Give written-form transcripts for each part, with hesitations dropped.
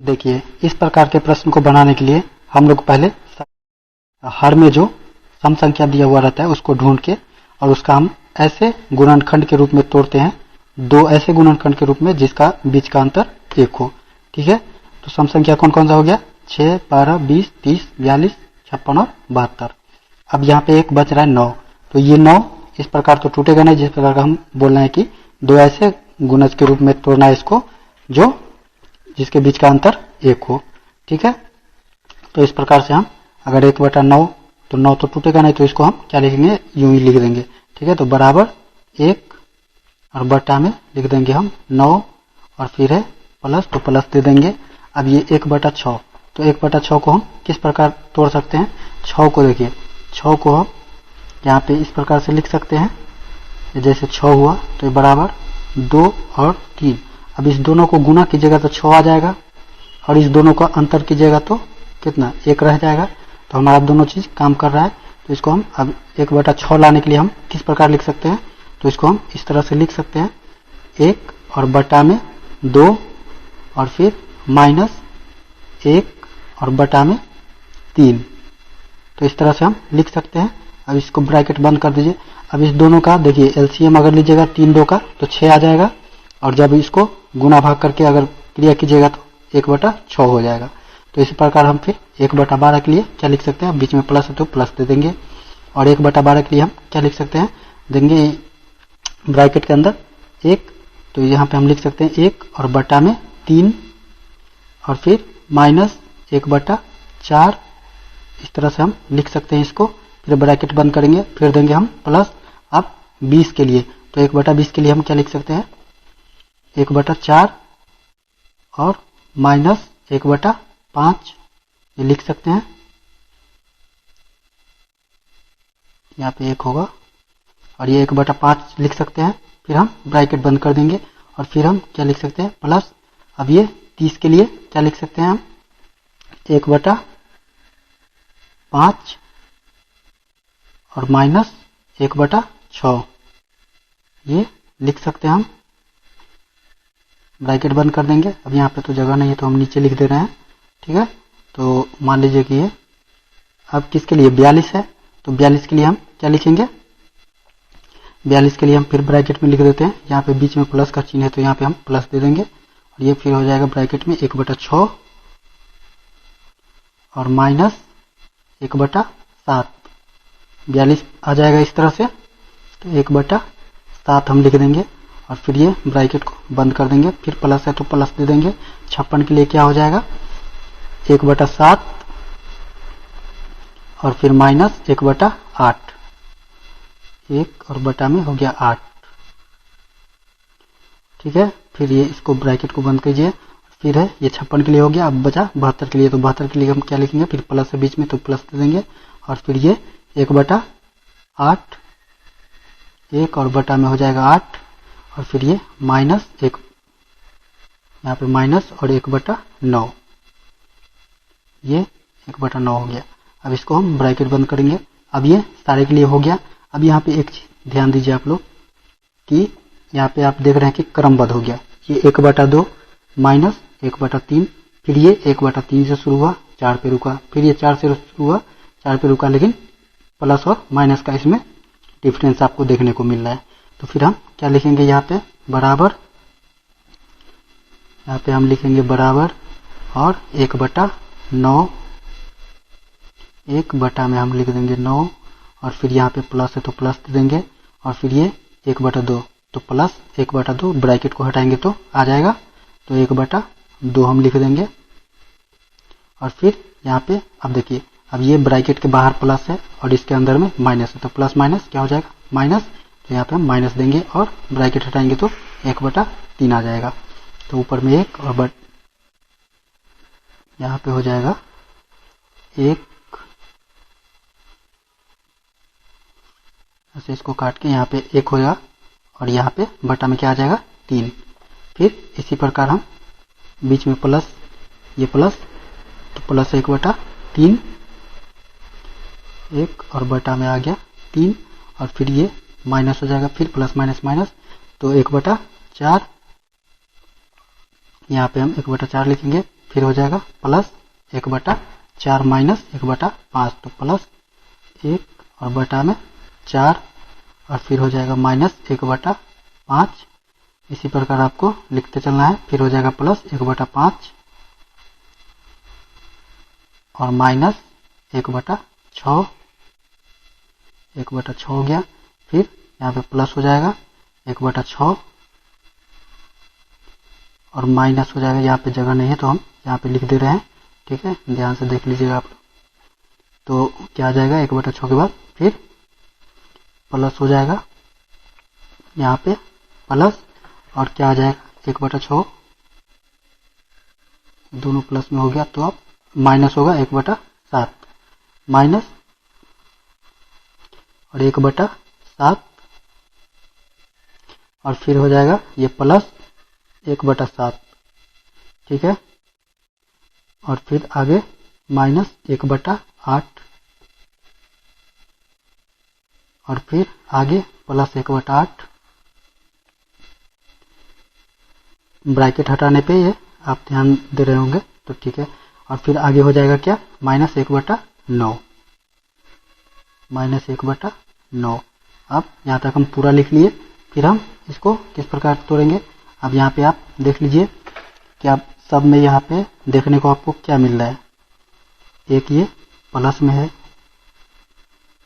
देखिए, इस प्रकार के प्रश्न को बनाने के लिए हम लोग पहले हर में जो सम संख्या दिया हुआ रहता है उसको ढूंढ के और उसका हम ऐसे गुणनखंड के रूप में तोड़ते हैं, दो ऐसे गुणनखंड के रूप में जिसका बीच का अंतर 1 हो। ठीक है, तो सम संख्या कौन कौन सा हो गया? 6, 12, 20, 30, 42, 56 और 72। अब यहाँ पे एक बच रहा है 9, तो ये 9 इस प्रकार तो टूटेगा नहीं, जिस प्रकार का हम बोल रहे हैं कि दो ऐसे गुणज के रूप में तोड़ना है इसको जो जिसके बीच का अंतर 1 हो। ठीक है, तो इस प्रकार से हम अगर 1/9 तो 9 तो टूटेगा नहीं, तो इसको हम क्या लिखेंगे? यूं ही लिख देंगे। ठीक है, तो बराबर 1 और बटा में लिख देंगे हम 9 और फिर है प्लस, तो प्लस दे देंगे। अब ये 1/6, तो 1/6 को हम किस प्रकार तोड़ सकते हैं? 6 को देखिए, 6 को हम यहाँ पे इस प्रकार से लिख सकते हैं, जैसे 6 हुआ तो ये बराबर 2 और 3। अब इस दोनों को गुना कीजिएगा तो 6 आ जाएगा और इस दोनों का अंतर कीजिएगा तो कितना? 1 रह जाएगा। तो हमारा दोनों चीज काम कर रहा है। तो इसको हम अब 1/6 लाने के लिए हम किस प्रकार लिख सकते हैं? तो इसको हम इस तरह से लिख सकते हैं, 1 और बटा में 2 और फिर माइनस 1 और बटा में 3। तो इस तरह से हम लिख सकते हैं। अब इसको ब्रैकेट बंद कर दीजिए। अब इस दोनों का देखिए एलसीएम अगर लीजिएगा 3 2 का तो 6 आ जाएगा, और जब इसको गुना भाग करके अगर क्रिया कीजिएगा तो 1/6 हो जाएगा। तो इसी प्रकार हम फिर 1/12 के लिए क्या लिख सकते हैं? बीच में प्लस है तो प्लस दे देंगे, और 1/12 के लिए हम क्या लिख सकते हैं? देंगे ब्रैकेट के अंदर 1, तो यहाँ पे हम लिख सकते हैं 1 और बटा में 3 और फिर माइनस 1/4। इस तरह से हम लिख सकते हैं इसको। फिर ब्रैकेट बंद करेंगे, फिर देंगे हम प्लस। अब 20 के लिए तो 1/20 के लिए हम क्या लिख सकते हैं? 1/4 और माइनस 1/5 ये लिख सकते हैं। यहाँ पे 1 होगा और ये 1/5 लिख सकते हैं। फिर हम ब्रैकेट बंद कर देंगे और फिर हम क्या लिख सकते हैं? प्लस। अब ये 30 के लिए क्या लिख सकते हैं हम? 1/5 और माइनस 1/6 ये लिख सकते हैं हम। ब्रैकेट बंद कर देंगे। अब यहाँ पे तो जगह नहीं है तो हम नीचे लिख दे रहे हैं। ठीक है, तो मान लीजिए कि ये अब किसके लिए? 42 है, तो 42 के लिए हम क्या लिखेंगे? 42 के लिए हम फिर ब्रैकेट में लिख देते हैं। यहाँ पे बीच में प्लस का चिन्ह है तो यहाँ पे हम प्लस दे देंगे, और ये फिर हो जाएगा ब्रैकेट में 1/6 और माइनस 1/7। 42 आ जाएगा इस तरह से, तो 1/7 हम लिख देंगे और फिर ये ब्रैकेट को बंद कर देंगे। फिर प्लस है तो प्लस दे देंगे। 56 के लिए क्या हो जाएगा? 1/7 और फिर माइनस 1/8। 1 और बटा में हो गया 8। ठीक है, फिर ये इसको ब्रैकेट को बंद कीजिए। फिर है ये 56 के लिए हो गया। अब बचा 72 के लिए, तो 72 के लिए हम क्या लिखेंगे? फिर प्लस है बीच में तो प्लस दे देंगे, और फिर ये 1/8, 1 और बटा में हो जाएगा 8, और फिर ये माइनस 1, यहाँ पे माइनस और 1/9, ये 1/9 हो गया। अब इसको हम ब्रैकेट बंद करेंगे। अब ये सारे के लिए हो गया। अब यहाँ पे एक चीज ध्यान दीजिए आप लोग कि यहाँ पे आप देख रहे हैं कि क्रमबद्ध हो गया। ये 1/2 माइनस 1/3, फिर ये 1/3 से शुरू हुआ, 4 पे रुका, फिर ये 4 से शुरू हुआ, 4 पे रुका, लेकिन प्लस और माइनस का इसमें डिफरेंस आपको देखने को मिल रहा है। तो फिर हम क्या लिखेंगे? यहाँ पे बराबर, यहाँ पे हम लिखेंगे बराबर और 1/9, 1 में हम लिख देंगे 9, और फिर यहाँ पे प्लस है तो प्लस दे देंगे, और फिर ये 1/2 तो प्लस 1/2, ब्रैकेट को हटाएंगे तो आ जाएगा, तो 1/2 हम लिख देंगे। और फिर यहाँ पे अब देखिए, अब ये ब्रैकेट के बाहर प्लस है और इसके अंदर में माइनस है, तो प्लस माइनस क्या हो जाएगा? माइनस। तो यहाँ पे हम माइनस देंगे और ब्रैकेट हटाएंगे तो 1/3 आ जाएगा। तो ऊपर में 1 और यहाँ पे हो जाएगा 1, ऐसे इसको काट के यहाँ पे 1 होगा, और यहाँ पे बटा में क्या आ जाएगा? 3। फिर इसी प्रकार हम बीच में प्लस, ये प्लस, तो प्लस 1/3, 1 और बटा में आ गया 3, और फिर ये माइनस हो जाएगा, फिर प्लस माइनस माइनस, तो 1/4, यहाँ पे हम 1/4 लिखेंगे। फिर हो जाएगा प्लस 1/4 माइनस 1/5, तो प्लस 1 और बटा में 4 और फिर हो जाएगा माइनस 1/5। इसी प्रकार आपको लिखते चलना है। फिर हो जाएगा प्लस 1/5 और माइनस 1/6, 1/6 हो गया। फिर यहाँ पे प्लस हो जाएगा 1/6 और माइनस हो जाएगा, यहाँ पे जगह नहीं है तो हम यहाँ पे लिख दे रहे हैं, ठीक है, ध्यान से देख लीजिएगा आप लोग। तो क्या आ जाएगा 1/6 के बाद फिर प्लस हो जाएगा, यहाँ पे प्लस और क्या आ जाएगा 1/6, दोनों प्लस में हो गया तो अब माइनस होगा 1/7 माइनस और 1/7 और फिर हो जाएगा ये प्लस 1/7, ठीक है, और फिर आगे माइनस 1/8 और फिर आगे प्लस 1/8, ब्रैकेट हटाने पे ये आप ध्यान दे रहे होंगे तो ठीक है। और फिर आगे हो जाएगा क्या माइनस 1/9, माइनस 1/9। अब यहाँ तक हम पूरा लिख लिए। फिर हम इसको किस प्रकार तोड़ेंगे, अब यहाँ पे आप देख लीजिए कि आप सब में यहाँ पे देखने को आपको क्या मिल रहा है। एक ये प्लस में है,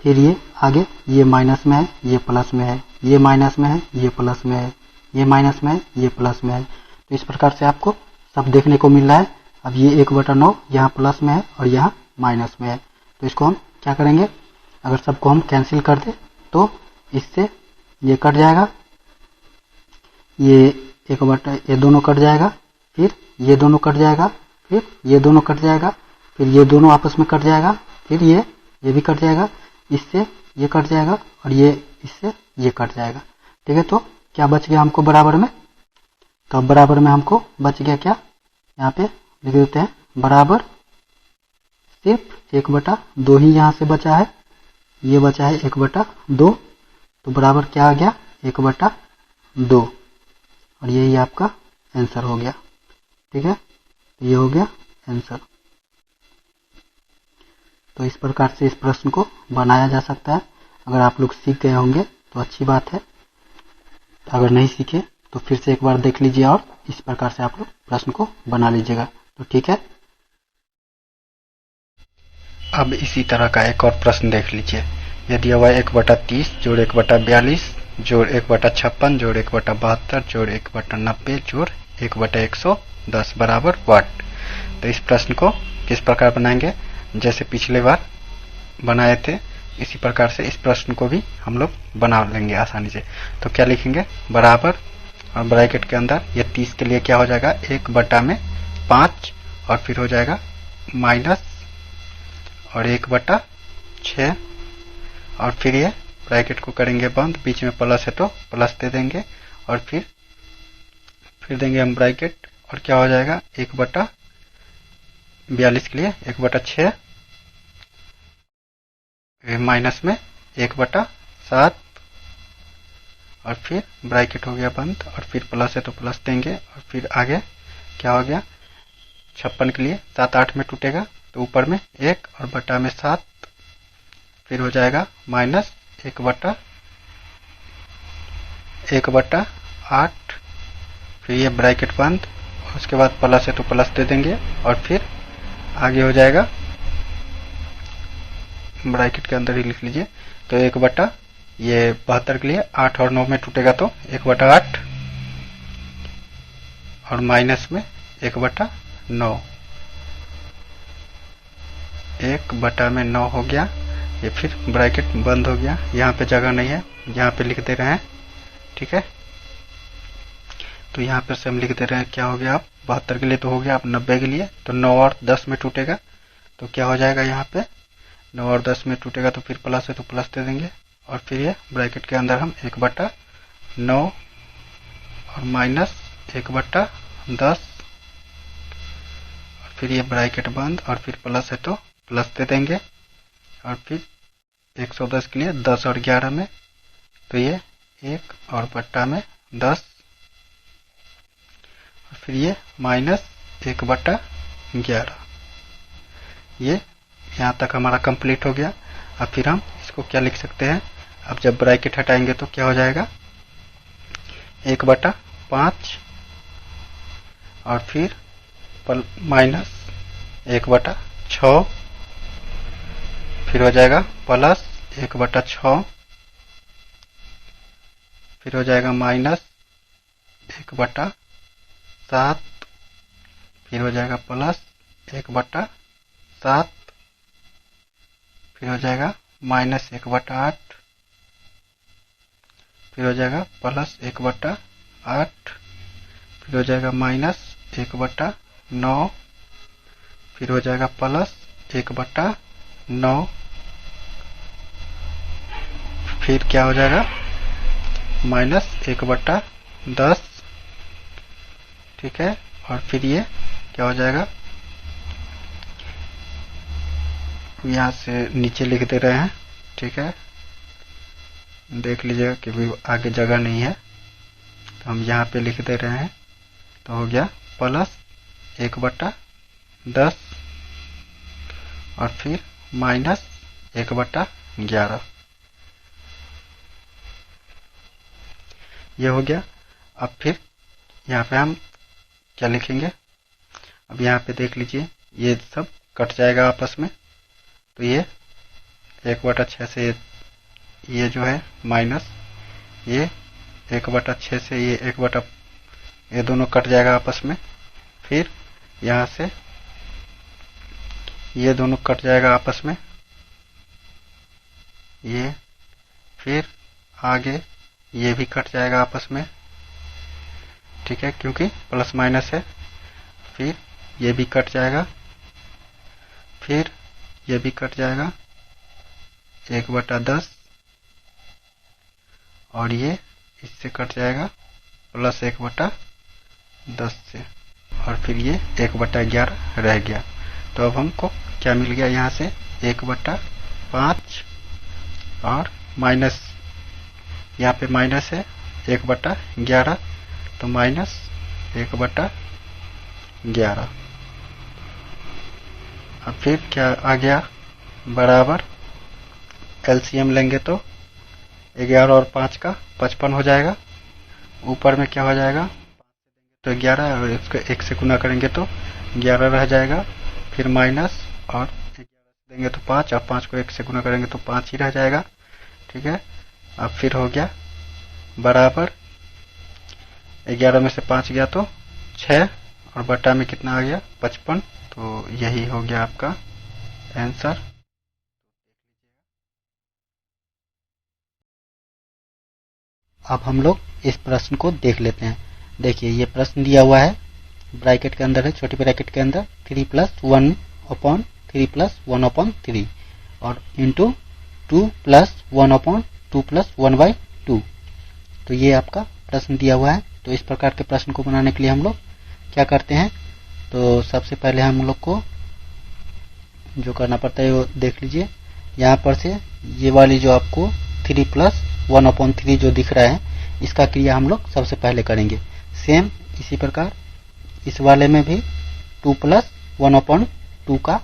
फिर ये आगे ये माइनस में है, ये प्लस में है, ये माइनस में है, ये प्लस में है, ये माइनस में है, ये प्लस में है। तो इस प्रकार से आपको सब देखने को मिल रहा है। अब ये 1/9 यहाँ प्लस में है और यहाँ माइनस में है, तो इसको हम क्या करेंगे, अगर सबको हम कैंसिल कर दें तो इससे ये कट जाएगा, ये ये दोनों कट जाएगा, फिर ये दोनों कट जाएगा, फिर ये दोनों कट जाएगा, फिर ये दोनों आपस में कट जाएगा, फिर ये भी कट जाएगा, इससे ये कट जाएगा और ये इससे ये कट जाएगा, ठीक है। तो क्या बच गया हमको बराबर में, तो बराबर में हमको बच गया क्या, यहाँ पे लिख देते हैं बराबर सिर्फ 1/2 ही यहाँ से बचा है, ये बचा है 1/2, तो बराबर क्या आ गया 1/2 और यही आपका आंसर हो गया, ठीक है, ये हो गया आंसर। तो इस प्रकार से इस प्रश्न को बनाया जा सकता है। अगर आप लोग सीख गए होंगे तो अच्छी बात है, अगर नहीं सीखे तो फिर से एक बार देख लीजिए और इस प्रकार से आप लोग प्रश्न को बना लीजिएगा, तो ठीक है। अब इसी तरह का एक और प्रश्न देख लीजिए। यदि हुआ 1/30 जोड़ 1/42 जोड़ 1/56 जोड़ 1/72 जोड़ 1/90 जोड़ 1/110 बराबर वाट। तो इस प्रश्न को किस प्रकार बनाएंगे, जैसे पिछले बार बनाए थे इसी प्रकार से इस प्रश्न को भी हम लोग बना लेंगे आसानी से। तो क्या लिखेंगे, बराबर और ब्रैकेट के अंदर ये 30 के लिए क्या हो जाएगा 1/5 और फिर हो जाएगा माइनस और 1/6 और फिर ये ब्रैकेट को करेंगे बंद, बीच में प्लस है तो प्लस दे देंगे और फिर देंगे हम ब्रैकेट और क्या हो जाएगा 1/42 के लिए 1/6 माइनस में 1/7 और फिर ब्रैकेट हो गया बंद और फिर प्लस है तो प्लस देंगे और फिर आगे क्या हो गया 56 के लिए 7/8 में टूटेगा तो ऊपर में 1 और बटा में 7 फिर हो जाएगा माइनस 1/8 फिर ये ब्रैकेट बंद और उसके बाद प्लस है तो प्लस दे देंगे और फिर आगे हो जाएगा ब्रैकेट के अंदर ही लिख लीजिए। तो 1/72 के लिए 8 और 9 में टूटेगा तो 1/8 और माइनस में 1/9 1/9 हो गया। ये फिर ब्रैकेट बंद हो गया, यहाँ पे जगह नहीं है, यहाँ पे लिख दे रहे हैं, ठीक है। तो यहाँ पर से हम लिख दे रहे हैं क्या हो गया, आप 72 के लिए तो हो गया, आप 90 के लिए तो 9 और 10 में टूटेगा तो क्या हो जाएगा, यहाँ पे 9 और 10 में टूटेगा तो फिर प्लस है तो प्लस दे देंगे और फिर ये ब्रैकेट के अंदर हम 1/9 और माइनस 1/10 और फिर ये ब्रैकेट बंद और फिर प्लस है तो प्लस दे देंगे और फिर 110 के लिए 10 और 11 में तो ये 1 और बट्टा में 10 और फिर ये माइनस 1/10 11। ये यहाँ तक हमारा कंप्लीट हो गया। अब फिर हम इसको क्या लिख सकते हैं, अब जब ब्रैकेट हटाएंगे तो क्या हो जाएगा, 1/5 और फिर माइनस 1/6, फिर हो जाएगा प्लस 1/6, फिर हो जाएगा माइनस 1/7, फिर हो जाएगा प्लस 1/7, फिर हो जाएगा माइनस 1/8, फिर हो जाएगा प्लस 1/8, फिर हो जाएगा माइनस 1/9, फिर हो जाएगा प्लस 1/9, फिर क्या हो जाएगा माइनस 1/10। ठीक है, और फिर ये क्या हो जाएगा, यहाँ से नीचे लिख दे रहे हैं। ठीक है, देख लीजिएगा कि भी आगे जगह नहीं है तो हम यहाँ पे लिख दे रहे हैं, तो हो गया प्लस 1/10 और फिर माइनस 1/11। ये हो गया। अब फिर यहाँ पे हम क्या लिखेंगे, अब यहाँ पे देख लीजिए ये सब कट जाएगा आपस में, तो ये 1/6 से ये जो है माइनस ये 1/6 से ये ये दोनों कट जाएगा आपस में, फिर यहाँ से ये दोनों कट जाएगा आपस में, ये फिर आगे ये भी कट जाएगा आपस में। ठीक है, क्योंकि प्लस माइनस है, फिर ये भी कट जाएगा, फिर ये भी कट जाएगा 1/10 और ये इससे कट जाएगा प्लस 1/10 से, और फिर ये 1/11 रह गया। तो अब हमको क्या मिल गया, यहाँ से 1/5 और माइनस, यहाँ पे माइनस है 1/11 तो माइनस 1/11। अब फिर क्या आ गया, बराबर एलसीएम लेंगे तो 11 और 5 का 55 हो जाएगा, ऊपर में क्या हो जाएगा तो 11 और इसको 1 से गुना करेंगे तो 11 रह जाएगा, फिर माइनस और 11 देंगे तो 5 और 5 को 1 से गुना करेंगे तो 5 ही रह जाएगा। ठीक है, अब फिर हो गया बराबर 11 में से 5 गया तो 6 और बटा में कितना आ गया 55, तो यही हो गया आपका आंसर। अब हम लोग इस प्रश्न को देख लेते हैं। देखिए ये प्रश्न दिया हुआ है, ब्रैकेट के अंदर है, छोटी ब्रैकेट के अंदर 3 + 1/3 + 1/3 और इंटू 2 + 1/2 + 1/2। तो ये आपका प्रश्न दिया हुआ है। तो इस प्रकार के प्रश्न को बनाने के लिए हम लोग क्या करते हैं, तो सबसे पहले हम लोग को जो करना पड़ता है वो देख लीजिए। यहाँ पर से ये वाली जो आपको 3 + 1/3 जो दिख रहा है, इसका क्रिया हम लोग सबसे पहले करेंगे। सेम इसी प्रकार इस वाले में भी 2 + 1/2 का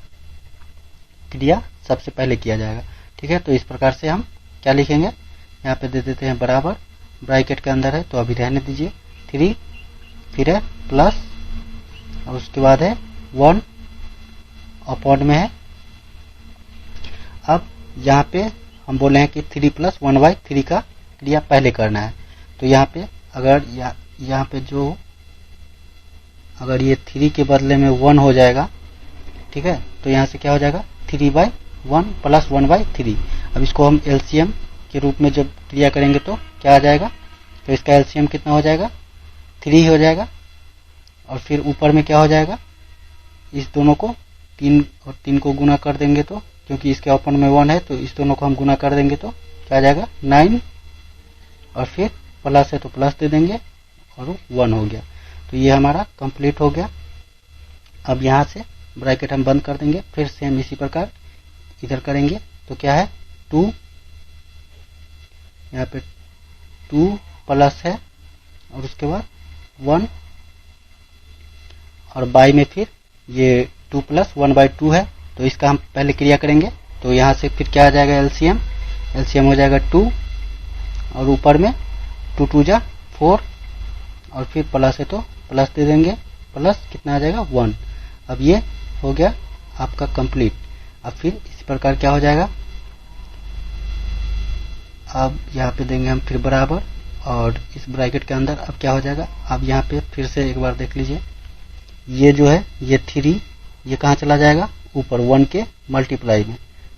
क्रिया सबसे पहले किया जाएगा। ठीक है, तो इस प्रकार से हम क्या लिखेंगे, यहाँ पे दे देते हैं बराबर, ब्रैकेट के अंदर है तो अभी रहने दीजिए, 3 फिर है प्लस और उसके बाद है 1 अपॉन में है। अब यहाँ पे हम बोले हैं कि 3 + 1/3 का क्रिया पहले करना है। तो यहाँ पे अगर यहाँ पे जो अगर ये 3 के बदले में 1 हो जाएगा, ठीक है, तो यहाँ से क्या हो जाएगा 3/1 + 1/3। अब इसको हम एलसीएम के रूप में जब क्रिया करेंगे तो क्या आ जाएगा, तो इसका एलसीएम कितना हो जाएगा 3 हो जाएगा, और फिर ऊपर में क्या हो जाएगा, इस दोनों को 3 और 3 को गुना कर देंगे तो, क्योंकि इसके ओपन में 1 है तो इस दोनों को हम गुना कर देंगे तो क्या आ जाएगा 9, और फिर प्लस है तो प्लस दे देंगे और 1 हो गया। तो ये हमारा कंप्लीट हो गया। अब यहाँ से ब्रैकेट हम बंद कर देंगे, फिर सेम इसी प्रकार इधर करेंगे तो क्या है 2, यहाँ पे 2 प्लस है और उसके बाद 1 और बाई में फिर ये 2 प्लस 1/2 है, तो इसका हम पहले क्रिया करेंगे। तो यहाँ से फिर क्या आ जाएगा, एलसीएम। एलसीएम हो जाएगा 2 और ऊपर में 2 2 जा 4 और फिर प्लस है तो प्लस दे देंगे, प्लस कितना आ जाएगा 1। अब ये हो गया आपका कंप्लीट। अब फिर इसी प्रकार क्या हो जाएगा, अब यहाँ पे देंगे हम फिर बराबर और इस ब्रैकेट के अंदर अब क्या हो जाएगा। अब यहाँ पे फिर से एक बार देख लीजिए, ये जो है ये 3 ये कहाँ चला जाएगा, ऊपर 1 के मल्टीप्लाई में।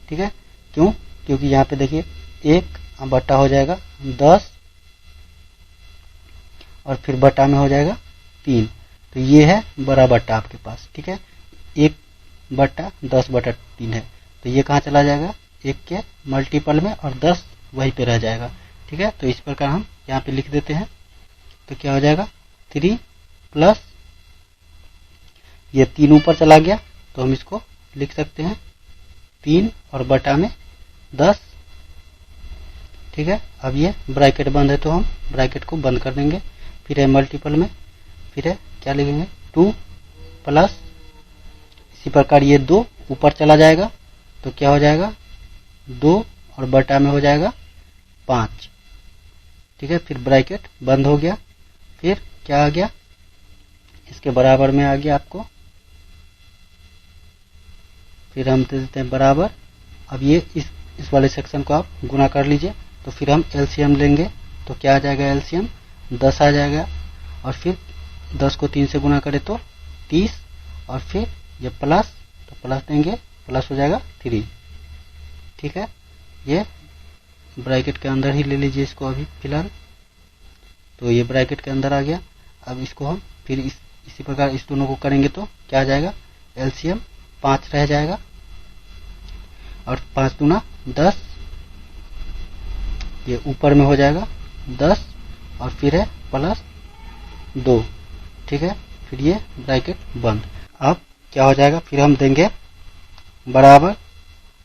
ठीक है, क्यों, क्योंकि यहाँ पे देखिए 1 बटा हो जाएगा 10 और फिर बटा में हो जाएगा 3, तो ये है बड़ा बट्टा आपके पास। ठीक है, 1 बटा 10 बटा 3 है, तो ये कहाँ चला जाएगा, 1 के मल्टीपल में और 10 वहीं पे रह जाएगा। ठीक है, तो इस प्रकार हम यहाँ पे लिख देते हैं। तो क्या हो जाएगा 3 प्लस ये 3 ऊपर चला गया तो हम इसको लिख सकते हैं 3 और बटा में 10। ठीक है, अब ये ब्रैकेट बंद है तो हम ब्रैकेट को बंद कर देंगे। फिर है मल्टीपल में, फिर है क्या लिखेंगे 2 प्लस इसी प्रकार ये 2 ऊपर चला जाएगा तो क्या हो जाएगा 2 और बटा में हो जाएगा 5। ठीक है, फिर ब्रैकेट बंद हो गया। फिर क्या आ गया, इसके बराबर में आ गया आपको, फिर हम दे देते हैं बराबर। अब ये इस वाले सेक्शन को आप गुना कर लीजिए, तो फिर हम एलसीएम लेंगे तो क्या आ जाएगा, एलसीएम 10 आ जाएगा और फिर 10 को 3 से गुना करें तो 30 और फिर ये प्लस, तो प्लस देंगे, प्लस हो जाएगा 3। ठीक है, ये ब्रैकेट के अंदर ही ले लीजिए इसको अभी फिलहाल, तो ये ब्रैकेट के अंदर आ गया। अब इसको हम फिर इसी प्रकार इस दोनों को करेंगे तो क्या आ जाएगा, एलसीएम 5 रह जाएगा और 5 दूना 10, ये ऊपर में हो जाएगा 10 और फिर है प्लस 2। ठीक है, फिर ये ब्रैकेट बंद। अब क्या हो जाएगा, फिर हम देंगे बराबर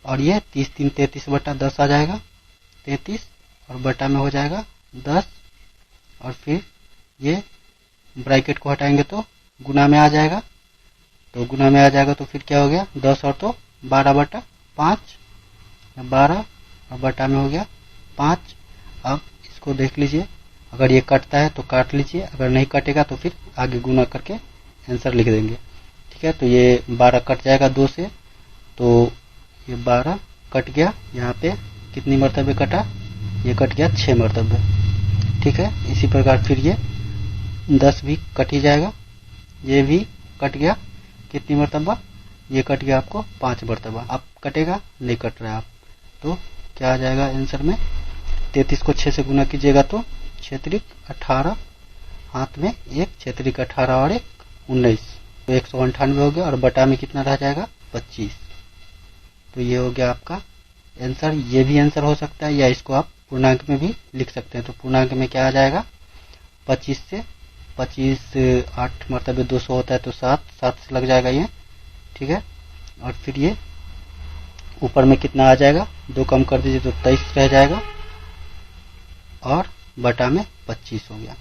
और ये 30 3 33 बटा 10 आ जाएगा 33 और बटा में हो जाएगा 10 और फिर ये ब्रैकेट को हटाएंगे तो गुना में आ जाएगा, तो गुना में आ जाएगा तो फिर क्या हो गया 10 और तो 12 बटा 5, 12 और बटा में हो गया 5। अब इसको देख लीजिए, अगर ये कटता है तो काट लीजिए, अगर नहीं कटेगा तो फिर आगे गुना करके आंसर लिख देंगे। ठीक है, तो ये 12 कट जाएगा 2 से, तो ये 12 कट गया, यहाँ पे कितनी मरतबे कटा, ये कट गया 6 मरतबे। ठीक है, इसी प्रकार फिर ये 10 भी कट ही जाएगा, ये भी कट गया कितनी मरतबा, ये कट गया आपको 5 मरतबा। अब कटेगा, नहीं कट रहा है आप, तो क्या आ जाएगा आंसर में, 33 को 6 से गुना कीजिएगा तो 6 त्रिक 18, हाथ में 1 6 त्रिक 18 और 1 19, तो 198 हो गया और बटा में कितना रह जाएगा 25। तो ये हो गया आपका आंसर। ये भी आंसर हो सकता है या इसको आप पूर्णांक में भी लिख सकते हैं। तो पूर्णांक में क्या आ जाएगा, 25 से 25 8 मरतबे 200 होता है तो 7 से लग जाएगा ये। ठीक है, और फिर ये ऊपर में कितना आ जाएगा, 2 कम कर दीजिए तो 23 रह जाएगा और बटा में 25 हो गया।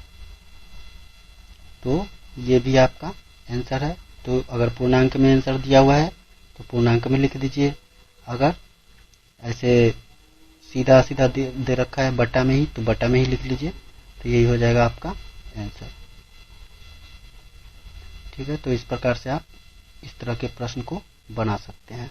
तो ये भी आपका आंसर है। तो अगर पूर्णांक में आंसर दिया हुआ है तो पूर्णांक में लिख दीजिए, अगर ऐसे सीधा सीधा दे रखा है बटा में ही तो बटा में ही लिख लीजिए, तो यही हो जाएगा आपका आंसर। ठीक है, तो इस प्रकार से आप इस तरह के प्रश्न को बना सकते हैं।